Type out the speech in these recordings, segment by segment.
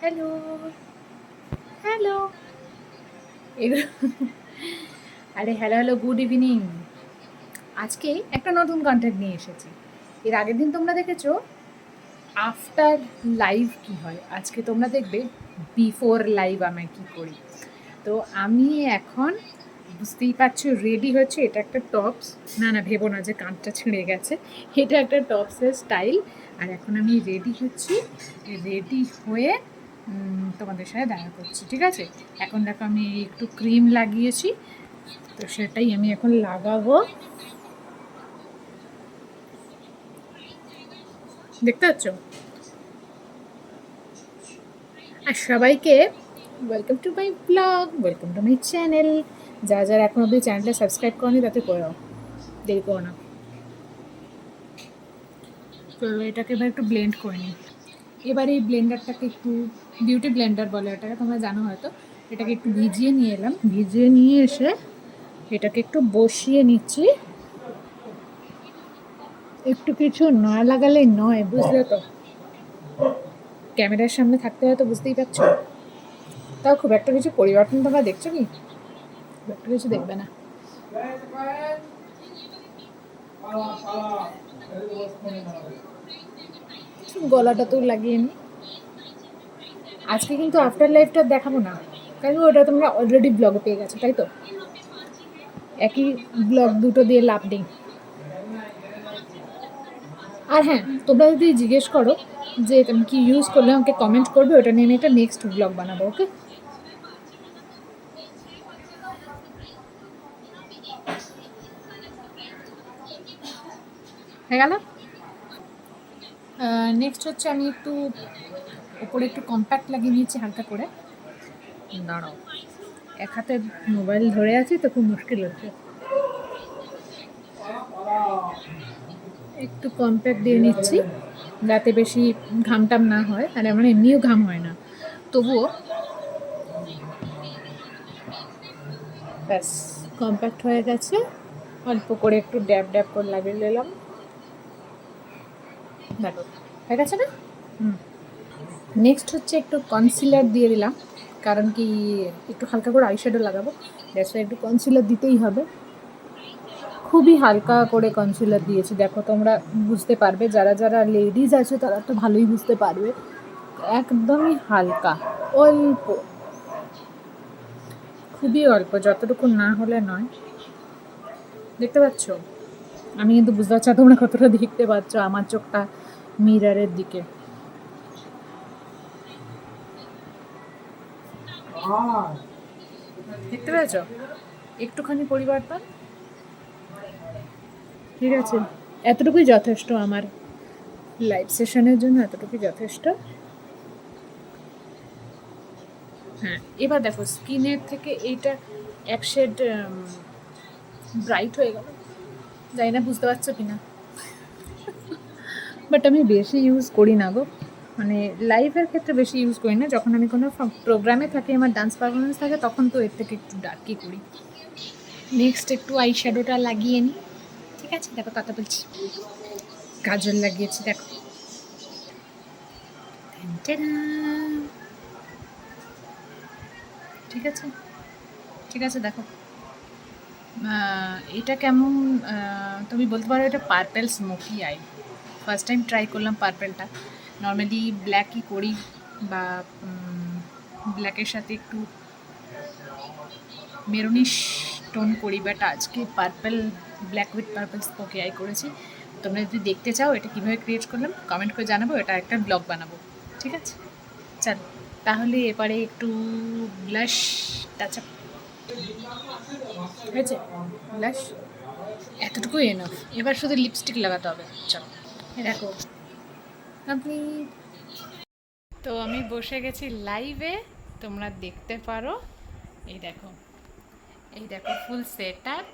Hello, hello. এগুলো আরে hello, hello, good evening. আজকে একটা নতুন কন্টেন্ট নিয়ে এসেছি। এর আগের দিন তোমরা দেখেছো আফটার লাইভ কি হয়, আজকে তোমরা দেখবে বিফোর লাইভ আমি কি করি। তো আমি এখন বুঝতেই পারছো রেডি হচ্ছে। এটা একটা টপস, না না ভেবো না যে কাঁধটা ছিঁড়ে গেছে, এটা একটা টপসের স্টাইল। আর এখন আমি রেডি হচ্ছি, রেডি হয়ে তোমাদের সাথে দেখা করছি, ঠিক আছে। এখন দেখো আমি একটু ক্রিম লাগিয়েছি, তো সেটাই আমি এখন লাগাবো। দেখতে পাচ্ছ? আর সবাইকে welcome to my blog, welcome to my channel. যারা যারা এখন অব্দি চ্যানেলটা সাবস্ক্রাইব করনি তাতে করে দাও, দেরি করো না। তো এটাকে এবার একটু ব্লেন্ড করে নিই। এবার এই ব্লেন্ডারটাকে একটু, বিউটি ব্লেন্ডার বলে এটাকে, তোমরা জানো হয়তো। এটাকে একটু ভিজিয়ে নিয়ে এলাম, ভিজিয়ে নিয়ে এসে এটাকে একটু বসিয়ে নিচ্ছি। একটু কিছু না লাগালেই নয়, বুঝলে তো। ক্যামেরার সামনে থাকতে হয়তো বুঝতেই পারছো, তাও খুব একটা কিছু পরিবর্তন তোমরা দেখছো কি? খুব একটা কিছু দেখবে না। গলাটা তো লাগিয়ে নি। আজকে কিন্তু আফটার লাইফটা দেখাবো না, কারণ ওটা তোমরা অলরেডি ব্লগে পেয়ে গেছো, তাই তো। একই ব্লগ দুটো দিয়ে লাভ নেই। আর হ্যাঁ, তোমরা যদি জিজ্ঞেস করো যে তুমি কি ইউজ করলে আমাকে কমেন্ট করবে, ওটা নিয়ে আমি একটা নেক্সট ব্লগ বানাবো, ওকে। হয়ে গেল। নেক্সট হচ্ছে আমি একটু ওপরে একটু কম্প্যাক্ট লাগিয়ে নিয়েছি হালকা করে। দাঁড়াও, এক হাতে মোবাইল ধরে আছি তো খুব মুশকিল হচ্ছে। একটু কম্প্যাক্ট দিয়ে নিচ্ছি যাতে বেশি ঘামটাম না হয়, আর আমার এমনিও ঘাম হয় না, তবুও ব্যাস কম্প্যাক্ট হয়ে গেছে। অল্প করে একটু ড্যাব ড্যাব করে লাগিয়ে নিলাম, দেখো হয়ে গেছে না। নেক্সট হচ্ছে একটু কনসিলার দিয়ে দিলাম, কারণ কি একটু হালকা করে আইশ্যাডো লাগাবো, দ্যাটস একটু কনসিলার দিতেই হবে। খুবই হালকা করে কনসিলার দিয়েছি, দেখো তোমরা বুঝতে পারবে, যারা যারা লেডিজ আছে তারা তো ভালোই বুঝতে পারবে। একদমই হালকা, অল্প, খুবই অল্প, যতটুকু না হলে নয়। দেখতে পাচ্ছ? আমি কিন্তু বুঝতে পারছি তোমরা কতটা দেখতে পাচ্ছ আমার চোখটা মিরারের দিকে। দেখতে পেয়েছ একটুখানি পরিবর্তন? ঠিক আছে, এতটুকুই যথেষ্ট আমার লাইভ সেশনের জন্য, এতটুকুই যথেষ্ট। হ্যাঁ, এবার দেখো স্কিনের থেকে এইটা এক শেড ব্রাইট হয়ে গেল, জানি না বুঝতে পারছো কি না। বাট আমি বেশি ইউজ করি না গো, মানে লাইভের ক্ষেত্রে বেশি ইউজ করি না। যখন আমি কোনো প্রোগ্রামে থাকি, আমার ডান্স পারফরমেন্স থাকে, তখন তো এর থেকে একটু ডার্কই করি। নেক্সট একটু আই শ্যাডোটা লাগিয়ে নিই, ঠিক আছে। দেখো কথা বলছি, কাজল লাগিয়েছি দেখো। ঠিক আছে, ঠিক আছে দেখো। এটা কেমন, তুমি বলতে পারো এটা purple smoky I. First time try করলাম পার্পেলটা। নর্মালি ব্ল্যাকই করি, বা ব্ল্যাকের সাথে একটু মেরুনিশ টোন করি, বাট আজকে purple, black with purple smoky I করেছি। তোমরা যদি দেখতে চাও এটা কীভাবে ক্রিয়েট করলাম কমেন্ট করে জানাবো, এটা একটা ব্লগ বানাবো, ঠিক আছে। চলো তাহলে এবারে একটু ব্লাশ টাচ আপ হয়েছে। ব্লাশ এতটুকুই এনাফ, এবার শুধু লিপস্টিক লাগাতে হবে। চলো দেখো কমপ্লিট। তো আমি বসে গেছি লাইভে, তোমরা দেখতে পারো। এই দেখো, এই দেখো ফুল সেট আপ।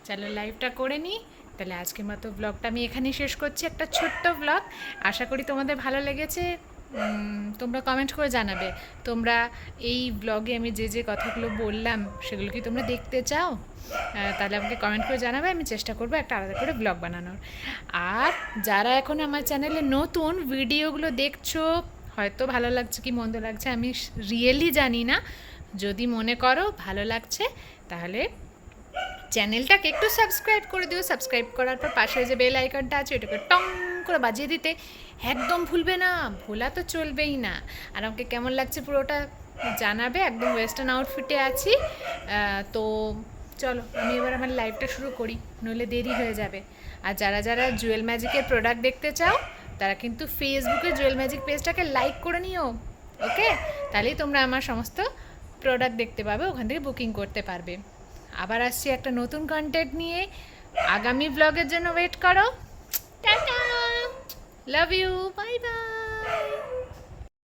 চলো লাইভটা করে নিই। তাহলে আজকের মতো ব্লগটা আমি এখানেই শেষ করছি, একটা ছোট্ট ব্লগ। আশা করি তোমাদের ভালো লেগেছে। তোমরা কমেন্ট করে জানাবে তোমরা এই ব্লগে আমি যে যে কথাগুলো বললাম সেগুলো কি তোমরা দেখতে চাও। তাহলে আমাকে কমেন্ট করে জানাবে, আমি চেষ্টা করবো একটা আলাদা করে ব্লগ বানানোর। আর যারা এখন আমার চ্যানেলে নতুন ভিডিওগুলো দেখছো, হয়তো ভালো লাগছে কি মন্দ লাগছে আমি রিয়েলি জানি না। যদি মনে করো ভালো লাগছে তাহলে চ্যানেলটাকে একটু সাবস্ক্রাইব করে দিও। সাবস্ক্রাইব করার পর পাশে যে বেল আইকনটা আছে ওটাকে টং করে বাজিয়ে দিতে একদম ভুলবে না, ভোলা তো চলবেই না। আর আমাকে কেমন লাগছে পুরোটা জানাবে। একদম ওয়েস্টার্ন আউটফিটে আছি। তো চলো আমি এবার আমার লাইভটা শুরু করি, নইলে দেরি হয়ে যাবে। আর যারা যারা জুয়েল ম্যাজিকের প্রোডাক্ট দেখতে চাও তারা কিন্তু ফেসবুকে জুয়েল ম্যাজিক পেজটাকে লাইক করে নিও, ওকে? তাহলেই তোমরা আমার সমস্ত প্রোডাক্ট দেখতে পাবে, ওখান থেকে বুকিং করতে পারবে। আবার আসছি একটা নতুন কন্টেন্ট নিয়ে, আগামী ব্লগের জন্য ওয়েট করো। Tata, love you, bye by.